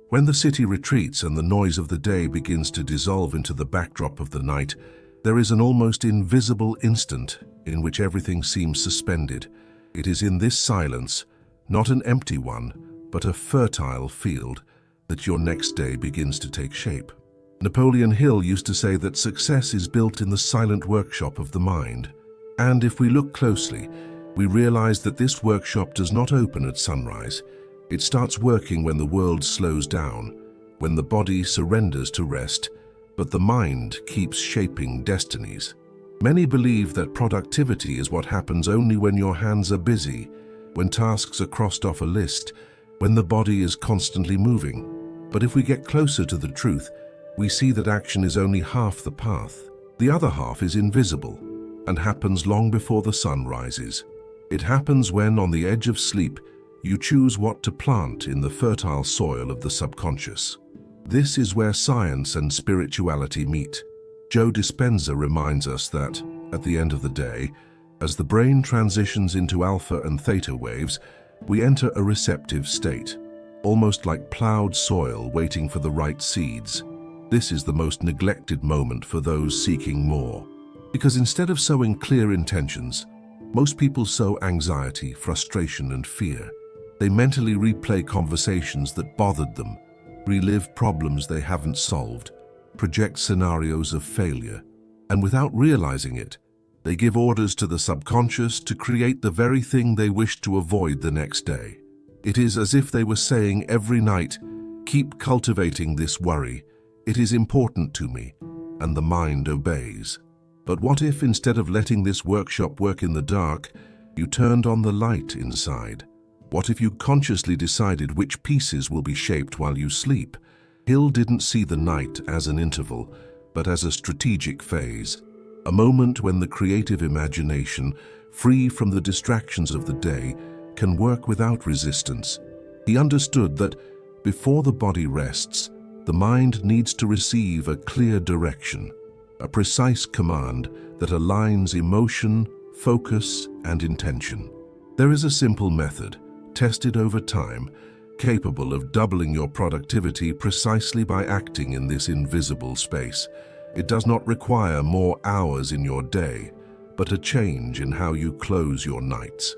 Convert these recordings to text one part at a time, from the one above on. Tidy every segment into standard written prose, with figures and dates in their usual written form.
When the city retreats and the noise of the day begins to dissolve into the backdrop of the night, there is an almost invisible instant in which everything seems suspended. It is in this silence, not an empty one, but a fertile field, that your next day begins to take shape. Napoleon Hill used to say that success is built in the silent workshop of the mind. And if we look closely, we realize that this workshop does not open at sunrise. It starts working when the world slows down, when the body surrenders to rest, but the mind keeps shaping destinies. Many believe that productivity is what happens only when your hands are busy, when tasks are crossed off a list, when the body is constantly moving. But if we get closer to the truth, we see that action is only half the path. The other half is invisible and happens long before the sun rises. It happens when, on the edge of sleep, you choose what to plant in the fertile soil of the subconscious. This is where science and spirituality meet. Joe Dispenza reminds us that, at the end of the day, as the brain transitions into alpha and theta waves, we enter a receptive state, almost like plowed soil waiting for the right seeds. This is the most neglected moment for those seeking more. Because instead of sowing clear intentions, most people sow anxiety, frustration, and fear. They mentally replay conversations that bothered them, relive problems they haven't solved, project scenarios of failure, and without realizing it, they give orders to the subconscious to create the very thing they wish to avoid the next day. It is as if they were saying every night, "Keep cultivating this worry. It is important to me," and the mind obeys. But what if, instead of letting this workshop work in the dark, you turned on the light inside? What if you consciously decided which pieces will be shaped while you sleep? Hill didn't see the night as an interval, but as a strategic phase, a moment when the creative imagination, free from the distractions of the day, can work without resistance. He understood that, before the body rests, the mind needs to receive a clear direction, a precise command that aligns emotion, focus, and intention. There is a simple method, tested over time, capable of doubling your productivity precisely by acting in this invisible space. It does not require more hours in your day, but a change in how you close your nights.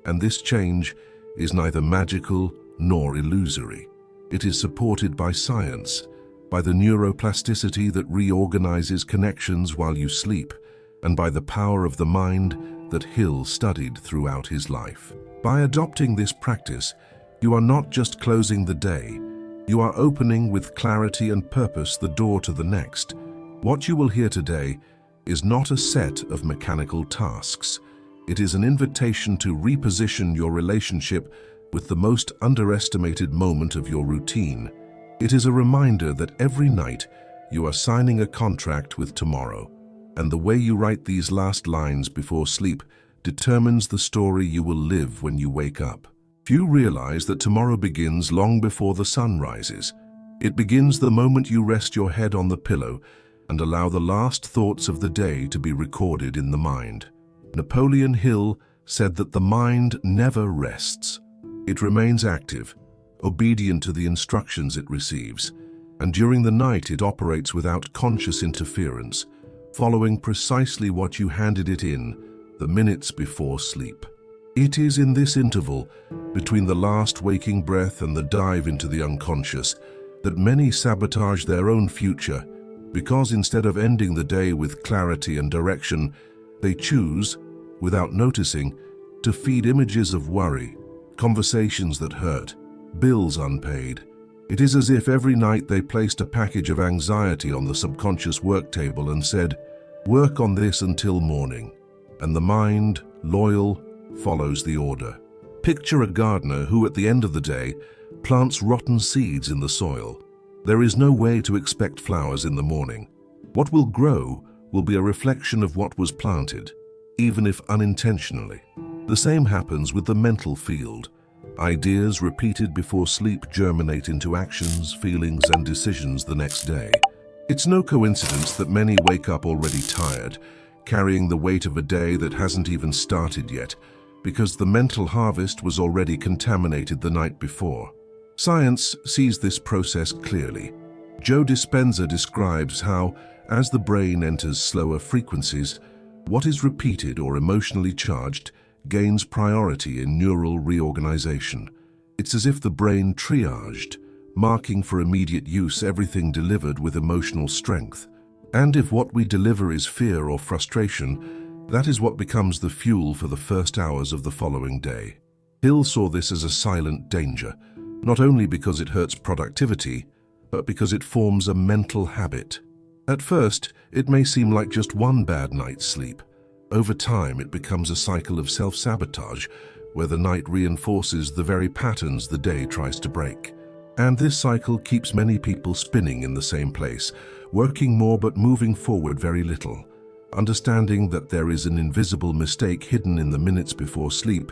And this change is neither magical nor illusory. It is supported by science, by the neuroplasticity that reorganizes connections while you sleep, and by the power of the mind that Hill studied throughout his life. By adopting this practice, you are not just closing the day, you are opening with clarity and purpose the door to the next. What you will hear today is not a set of mechanical tasks. It is an invitation to reposition your relationship with the most underestimated moment of your routine. It is a reminder that every night you are signing a contract with tomorrow, and the way you write these last lines before sleep determines the story you will live when you wake up. Few realize that tomorrow begins long before the sun rises. It begins the moment you rest your head on the pillow and allow the last thoughts of the day to be recorded in the mind. Napoleon Hill said that the mind never rests. It remains active, obedient to the instructions it receives, and during the night it operates without conscious interference, following precisely what you handed it in the minutes before sleep. It is in this interval, between the last waking breath and the dive into the unconscious, that many sabotage their own future, because instead of ending the day with clarity and direction, they choose, without noticing, to feed images of worry, conversations that hurt, bills unpaid. It is as if every night they placed a package of anxiety on the subconscious work table and said, "Work on this until morning." And the mind, loyal, follows the order. Picture a gardener who, at the end of the day, plants rotten seeds in the soil. There is no way to expect flowers in the morning. What will grow will be a reflection of what was planted, even if unintentionally. The same happens with the mental field. Ideas repeated before sleep germinate into actions, feelings, and decisions the next day. It's no coincidence that many wake up already tired, carrying the weight of a day that hasn't even started yet, because the mental harvest was already contaminated the night before. Science sees this process clearly. Joe Dispenza describes how, as the brain enters slower frequencies, what is repeated or emotionally charged gains priority in neural reorganization. It's as if the brain triaged, marking for immediate use everything delivered with emotional strength. And if what we deliver is fear or frustration, that is what becomes the fuel for the first hours of the following day. Hill saw this as a silent danger, not only because it hurts productivity, but because it forms a mental habit. At first, it may seem like just one bad night's sleep. Over time, it becomes a cycle of self-sabotage, where the night reinforces the very patterns the day tries to break. And this cycle keeps many people spinning in the same place, working more but moving forward very little. Understanding that there is an invisible mistake hidden in the minutes before sleep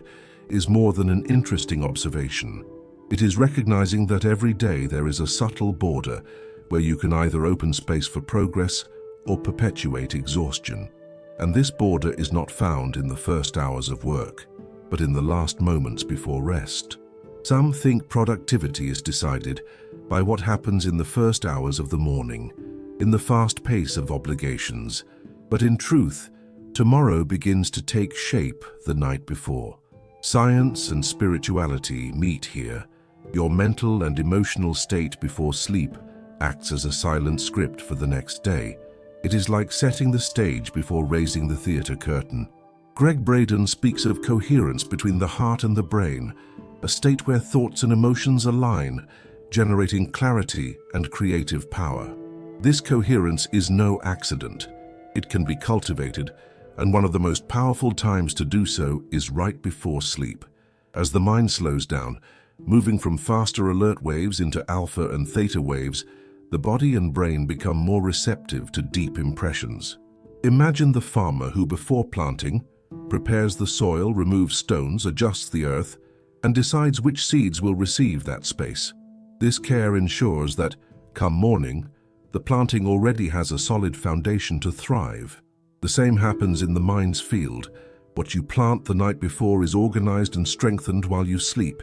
is more than an interesting observation. It is recognizing that every day there is a subtle border where you can either open space for progress or perpetuate exhaustion. And this border is not found in the first hours of work, but in the last moments before rest. Some think productivity is decided by what happens in the first hours of the morning, in the fast pace of obligations. But in truth, tomorrow begins to take shape the night before. Science and spirituality meet here. Your mental and emotional state before sleep acts as a silent script for the next day. It is like setting the stage before raising the theater curtain. Greg Braden speaks of coherence between the heart and the brain, a state where thoughts and emotions align, generating clarity and creative power. This coherence is no accident. It can be cultivated, and one of the most powerful times to do so is right before sleep. As the mind slows down, moving from faster alert waves into alpha and theta waves, the body and brain become more receptive to deep impressions. Imagine the farmer who, before planting, prepares the soil, removes stones, adjusts the earth, and decides which seeds will receive that space. This care ensures that, come morning, the planting already has a solid foundation to thrive. The same happens in the mind's field. What you plant the night before is organized and strengthened while you sleep,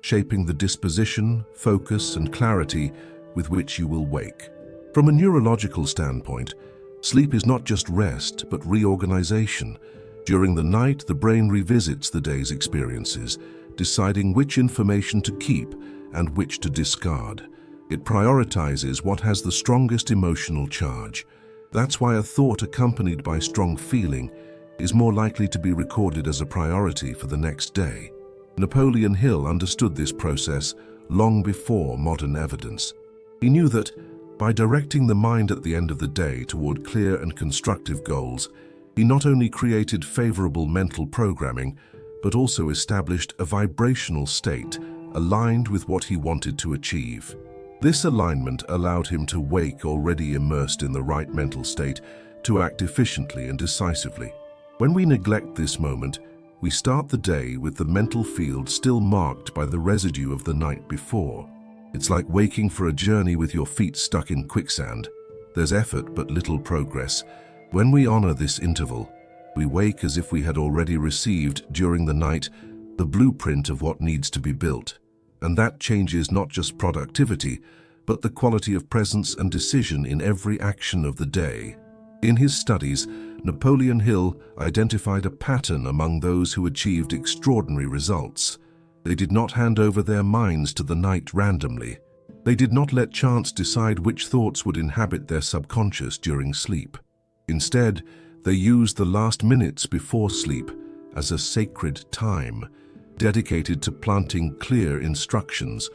shaping the disposition, focus, and clarity with which you will wake. From a neurological standpoint, sleep is not just rest, but reorganization. During the night, the brain revisits the day's experiences, deciding which information to keep and which to discard. It prioritizes what has the strongest emotional charge. That's why a thought accompanied by strong feeling is more likely to be recorded as a priority for the next day. Napoleon Hill understood this process long before modern evidence. He knew that by directing the mind at the end of the day toward clear and constructive goals, he not only created favorable mental programming, but also established a vibrational state aligned with what he wanted to achieve. This alignment allowed him to wake already immersed in the right mental state to act efficiently and decisively. When we neglect this moment, we start the day with the mental field still marked by the residue of the night before. It's like waking for a journey with your feet stuck in quicksand. There's effort but little progress. When we honor this interval, we wake as if we had already received, during the night, the blueprint of what needs to be built. And that changes not just productivity, but the quality of presence and decision in every action of the day. In his studies, Napoleon Hill identified a pattern among those who achieved extraordinary results. They did not hand over their minds to the night randomly. They did not let chance decide which thoughts would inhabit their subconscious during sleep. Instead, they used the last minutes before sleep as a sacred time, dedicated to planting clear instructions,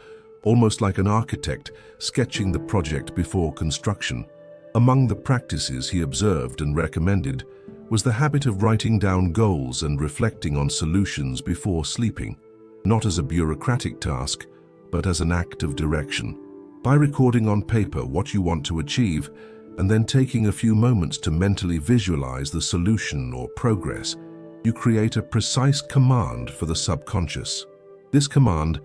almost like an architect sketching the project before construction. Among the practices he observed and recommended was the habit of writing down goals and reflecting on solutions before sleeping, not as a bureaucratic task, but as an act of direction. By recording on paper what you want to achieve, and then taking a few moments to mentally visualize the solution or progress, you create a precise command for the subconscious. This command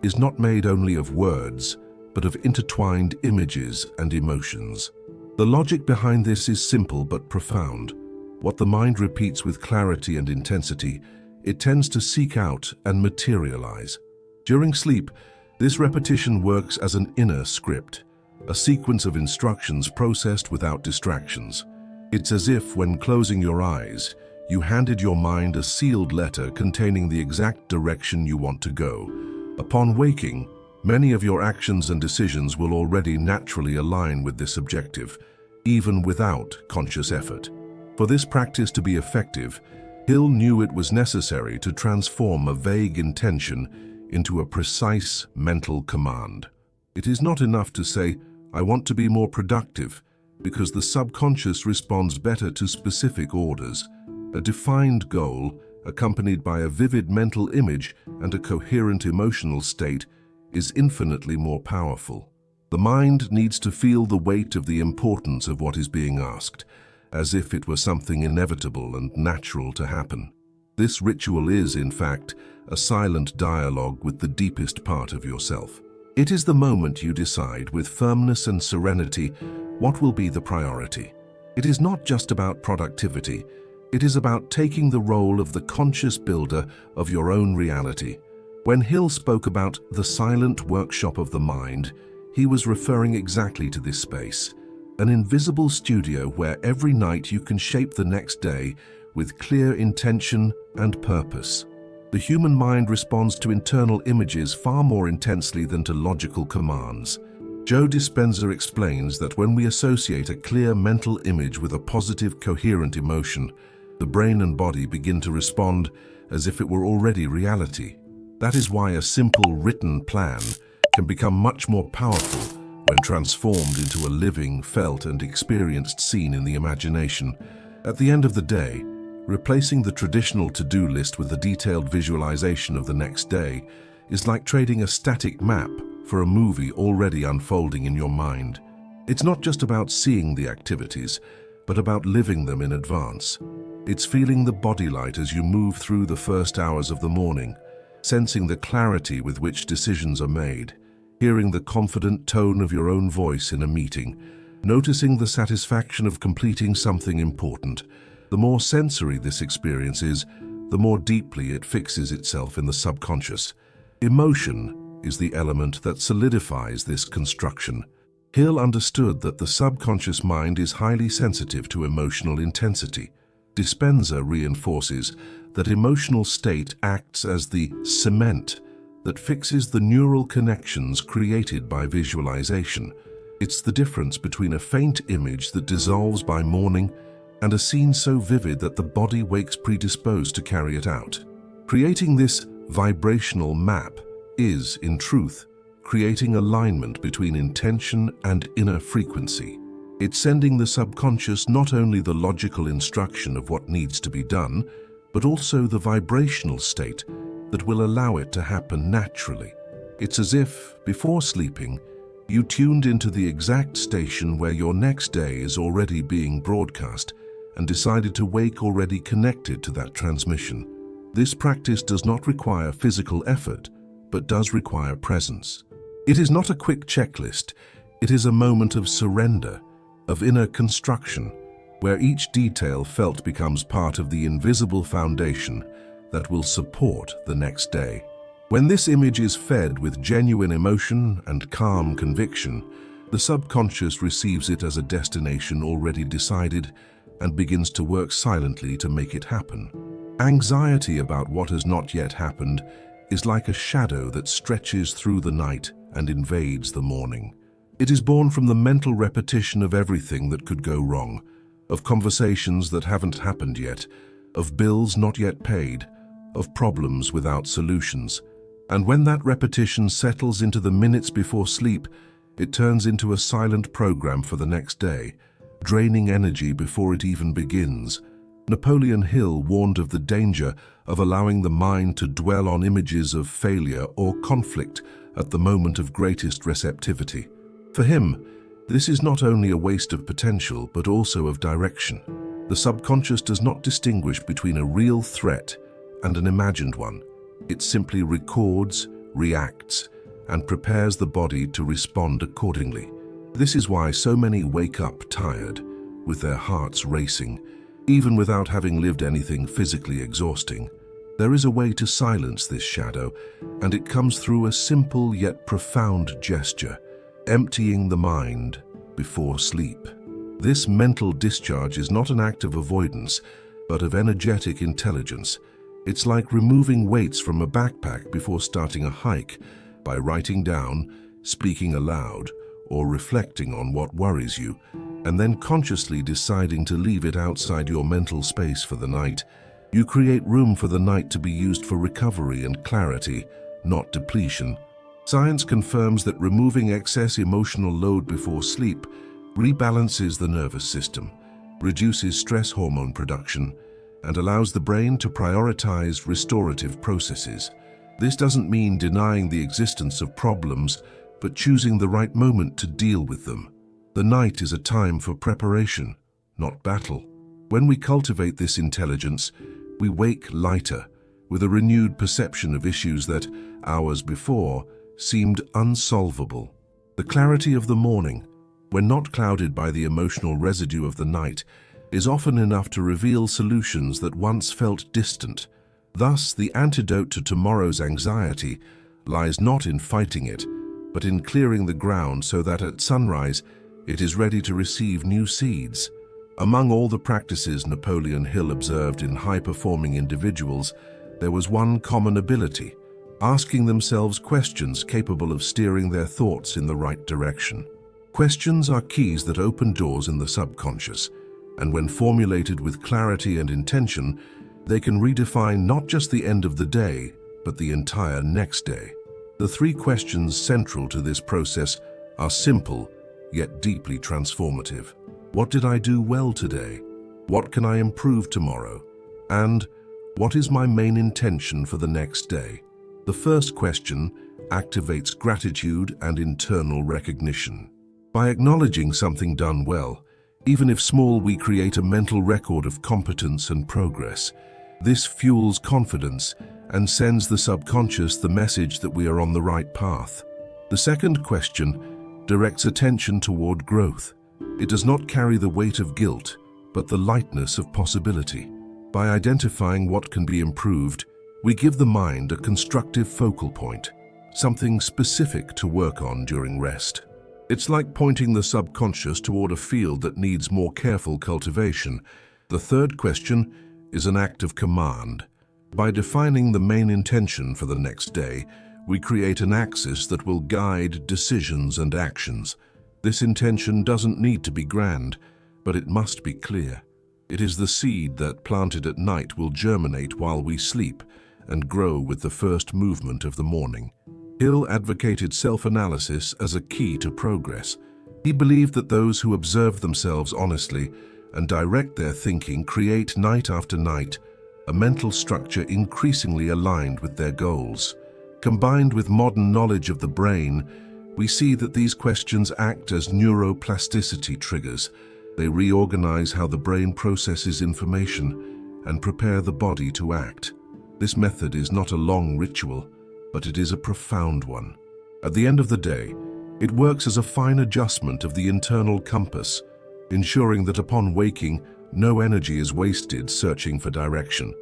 is not made only of words, but of intertwined images and emotions. The logic behind this is simple but profound. What the mind repeats with clarity and intensity, it tends to seek out and materialize. During sleep, This repetition works as an inner script, a sequence of instructions processed without distractions. It's as if, when closing your eyes, you handed your mind a sealed letter containing the exact direction you want to go. Upon waking, many of your actions and decisions will already naturally align with this objective, even without conscious effort. For this practice to be effective, Hill knew it was necessary to transform a vague intention into a precise mental command. It is not enough to say, "I want to be more productive," because the subconscious responds better to specific orders. A defined goal, accompanied by a vivid mental image and a coherent emotional state, is infinitely more powerful. The mind needs to feel the weight of the importance of what is being asked, as if it were something inevitable and natural to happen. This ritual is, in fact, a silent dialogue with the deepest part of yourself. It is the moment you decide with firmness and serenity what will be the priority. It is not just about productivity. It is about taking the role of the conscious builder of your own reality. When Hill spoke about the silent workshop of the mind, he was referring exactly to this space, an invisible studio where every night you can shape the next day with clear intention and purpose. The human mind responds to internal images far more intensely than to logical commands. Joe Dispenza explains that when we associate a clear mental image with a positive, coherent emotion, the brain and body begin to respond as if it were already reality. That is why a simple written plan can become much more powerful when transformed into a living, felt, and experienced scene in the imagination. At the end of the day, replacing the traditional to-do list with a detailed visualization of the next day is like trading a static map for a movie already unfolding in your mind. It's not just about seeing the activities, but about living them in advance. It's feeling the body light as you move through the first hours of the morning, sensing the clarity with which decisions are made, hearing the confident tone of your own voice in a meeting, noticing the satisfaction of completing something important. The more sensory this experience is, the more deeply it fixes itself in the subconscious. Emotion is the element that solidifies this construction. Hill understood that the subconscious mind is highly sensitive to emotional intensity. Dispenza reinforces that emotional state acts as the cement that fixes the neural connections created by visualization. It's the difference between a faint image that dissolves by morning and a scene so vivid that the body wakes predisposed to carry it out. Creating this vibrational map is, in truth, creating alignment between intention and inner frequency. It's sending the subconscious not only the logical instruction of what needs to be done, but also the vibrational state that will allow it to happen naturally. It's as if, before sleeping, you tuned into the exact station where your next day is already being broadcast and decided to wake already connected to that transmission. This practice does not require physical effort, but does require presence. It is not a quick checklist. It is a moment of surrender, of inner construction, where each detail felt becomes part of the invisible foundation that will support the next day. When this image is fed with genuine emotion and calm conviction, the subconscious receives it as a destination already decided and begins to work silently to make it happen. Anxiety about what has not yet happened is like a shadow that stretches through the night and invades the morning. It is born from the mental repetition of everything that could go wrong, of conversations that haven't happened yet, of bills not yet paid, of problems without solutions. And when that repetition settles into the minutes before sleep, it turns into a silent program for the next day, draining energy before it even begins. Napoleon Hill warned of the danger of allowing the mind to dwell on images of failure or conflict at the moment of greatest receptivity. For him, this is not only a waste of potential, but also of direction. The subconscious does not distinguish between a real threat and an imagined one. It simply records, reacts, and prepares the body to respond accordingly. This is why so many wake up tired, with their hearts racing, even without having lived anything physically exhausting. There is a way to silence this shadow, and it comes through a simple yet profound gesture, emptying the mind before sleep. This mental discharge is not an act of avoidance, but of energetic intelligence. It's like removing weights from a backpack before starting a hike by writing down, speaking aloud, or reflecting on what worries you, and then consciously deciding to leave it outside your mental space for the night. You create room for the night to be used for recovery and clarity, not depletion. Science confirms that removing excess emotional load before sleep rebalances the nervous system, reduces stress hormone production, and allows the brain to prioritize restorative processes. This doesn't mean denying the existence of problems, but choosing the right moment to deal with them. The night is a time for preparation, not battle. When we cultivate this intelligence, we wake lighter, with a renewed perception of issues that, hours before, seemed unsolvable. The clarity of the morning, when not clouded by the emotional residue of the night, is often enough to reveal solutions that once felt distant. Thus, the antidote to tomorrow's anxiety lies not in fighting it, but in clearing the ground so that at sunrise it is ready to receive new seeds. Among all the practices Napoleon Hill observed in high-performing individuals, there was one common ability: asking themselves questions capable of steering their thoughts in the right direction. Questions are keys that open doors in the subconscious, and when formulated with clarity and intention, they can redefine not just the end of the day, but the entire next day. The three questions central to this process are simple, yet deeply transformative. What did I do well today? What can I improve tomorrow? And what is my main intention for the next day? The first question activates gratitude and internal recognition. By acknowledging something done well, even if small, we create a mental record of competence and progress. This fuels confidence and sends the subconscious the message that we are on the right path. The second question directs attention toward growth. It does not carry the weight of guilt, but the lightness of possibility. By identifying what can be improved, we give the mind a constructive focal point, something specific to work on during rest. It's like pointing the subconscious toward a field that needs more careful cultivation. The third question is an act of command. By defining the main intention for the next day, we create an axis that will guide decisions and actions. This intention doesn't need to be grand, but it must be clear. It is the seed that, planted at night, will germinate while we sleep and grow with the first movement of the morning. Hill advocated self-analysis as a key to progress. He believed that those who observe themselves honestly and direct their thinking create night after night a mental structure increasingly aligned with their goals. Combined with modern knowledge of the brain, we see that these questions act as neuroplasticity triggers. They reorganize how the brain processes information and prepare the body to act. This method is not a long ritual, but it is a profound one. At the end of the day, it works as a fine adjustment of the internal compass, ensuring that upon waking, no energy is wasted searching for direction.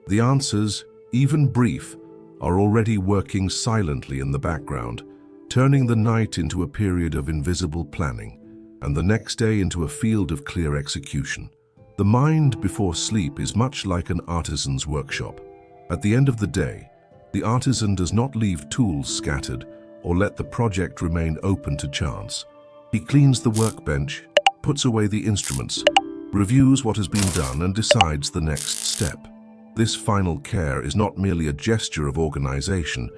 The answers, even brief, are already working silently in the background, turning the night into a period of invisible planning, and the next day into a field of clear execution. The mind before sleep is much like an artisan's workshop. At the end of the day, the artisan does not leave tools scattered or let the project remain open to chance. He cleans the workbench, puts away the instruments, reviews what has been done, and decides the next step. This final care is not merely a gesture of organization,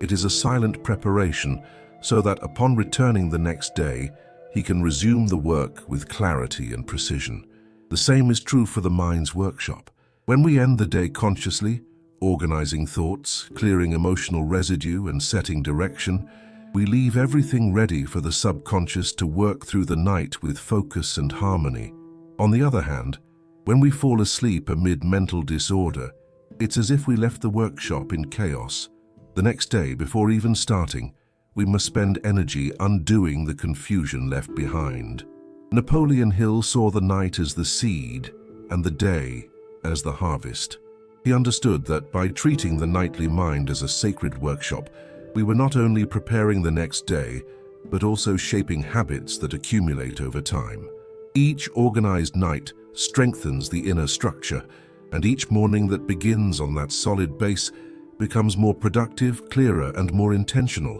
it is a silent preparation so that upon returning the next day, he can resume the work with clarity and precision. The same is true for the mind's workshop. When we end the day consciously, organizing thoughts, clearing emotional residue, and setting direction, we leave everything ready for the subconscious to work through the night with focus and harmony. On the other hand, when we fall asleep amid mental disorder, it's as if we left the workshop in chaos. The next day, before even starting, we must spend energy undoing the confusion left behind. Napoleon Hill saw the night as the seed and the day as the harvest. He understood that by treating the nightly mind as a sacred workshop, we were not only preparing the next day, but also shaping habits that accumulate over time. Each organized night strengthens the inner structure, and each morning that begins on that solid base becomes more productive, clearer, and more intentional.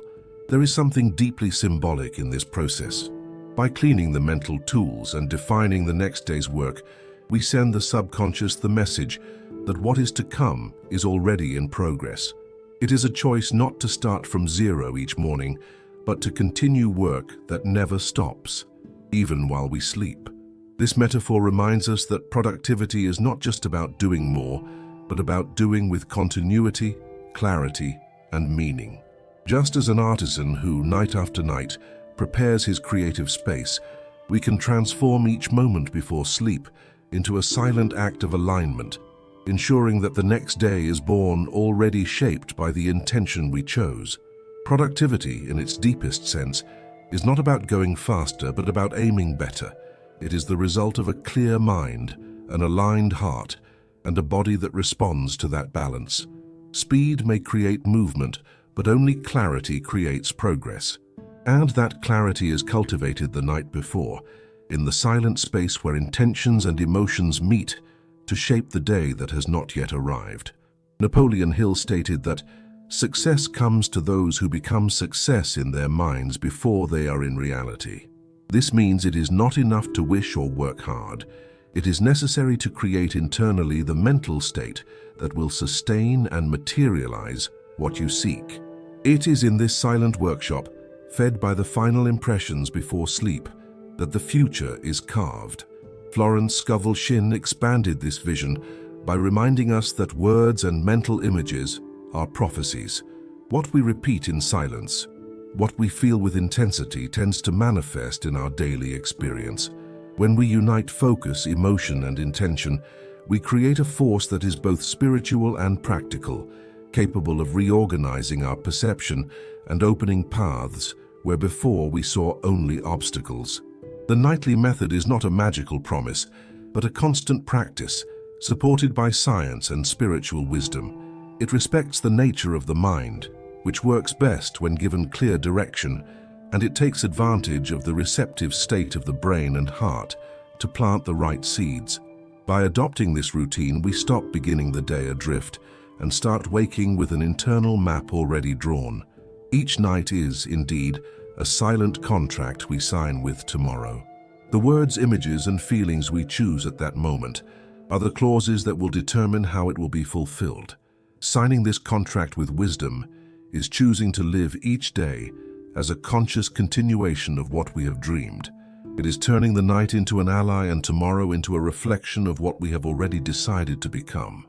There is something deeply symbolic in this process. By cleaning the mental tools and defining the next day's work, we send the subconscious the message that what is to come is already in progress. It is a choice not to start from zero each morning, but to continue work that never stops, even while we sleep. This metaphor reminds us that productivity is not just about doing more, but about doing with continuity, clarity, and meaning. Just as an artisan who, night after night, prepares his creative space, we can transform each moment before sleep into a silent act of alignment, ensuring that the next day is born already shaped by the intention we chose. Productivity, in its deepest sense, is not about going faster, but about aiming better. It is the result of a clear mind, an aligned heart, and a body that responds to that balance. Speed may create movement, but only clarity creates progress. And that clarity is cultivated the night before, in the silent space where intentions and emotions meet to shape the day that has not yet arrived. Napoleon Hill stated that success comes to those who become success in their minds before they are in reality. This means it is not enough to wish or work hard. It is necessary to create internally the mental state that will sustain and materialize what you seek. It is in this silent workshop, fed by the final impressions before sleep, that the future is carved. Florence Scovel Shinn expanded this vision by reminding us that words and mental images are prophecies. What we repeat in silence, what we feel with intensity, tends to manifest in our daily experience. When we unite focus, emotion, and intention, we create a force that is both spiritual and practical, capable of reorganizing our perception and opening paths where before we saw only obstacles. The nightly method is not a magical promise, but a constant practice, supported by science and spiritual wisdom. It respects the nature of the mind, which works best when given clear direction, and it takes advantage of the receptive state of the brain and heart to plant the right seeds. By adopting this routine, we stop beginning the day adrift and start waking with an internal map already drawn. Each night is, indeed, a silent contract we sign with tomorrow. The words, images, and feelings we choose at that moment are the clauses that will determine how it will be fulfilled. Signing this contract with wisdom is choosing to live each day as a conscious continuation of what we have dreamed. It is turning the night into an ally and tomorrow into a reflection of what we have already decided to become.